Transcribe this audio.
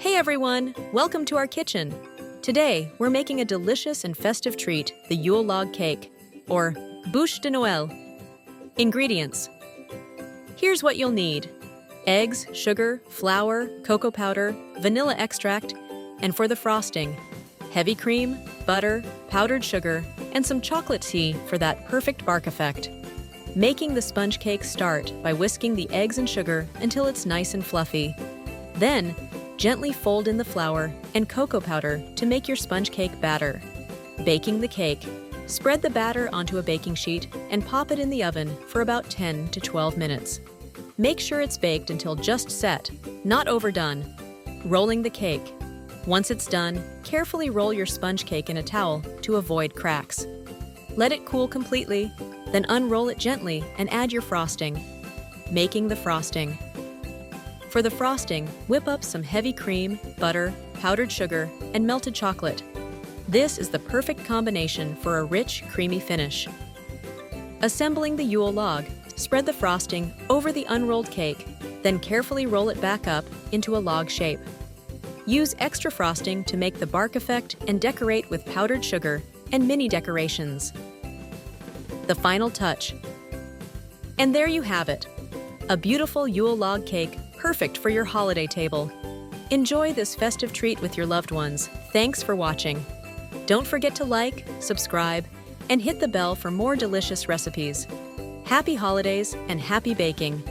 Hey everyone, welcome to our kitchen. Today, we're making a delicious and festive treat, the Yule Log Cake, or Bûche de Noël. Ingredients. Here's what you'll need: eggs, sugar, flour, cocoa powder, vanilla extract, and for the frosting, heavy cream, butter, powdered sugar, and some chocolate tea for that perfect bark effect. Making the sponge cake start by whisking the eggs and sugar until it's nice and fluffy. Then, gently fold in the flour and cocoa powder to make your sponge cake batter. Baking the cake, spread the batter onto a baking sheet and pop it in the oven for about 10 to 12 minutes. Make sure it's baked until just set, not overdone. Rolling the cake. Once it's done, carefully roll your sponge cake in a towel to avoid cracks. Let it cool completely, then unroll it gently and add your frosting. Making the frosting. For the frosting, whip up some heavy cream, butter, powdered sugar, and melted chocolate. This is the perfect combination for a rich, creamy finish. Assembling the Yule log, spread the frosting over the unrolled cake, then carefully roll it back up into a log shape. Use extra frosting to make the bark effect and decorate with powdered sugar and mini decorations. The final touch. And there you have it, a beautiful Yule log cake perfect for your holiday table. Enjoy this festive treat with your loved ones. Thanks for watching. Don't forget to like, subscribe, and hit the bell for more delicious recipes. Happy holidays and happy baking!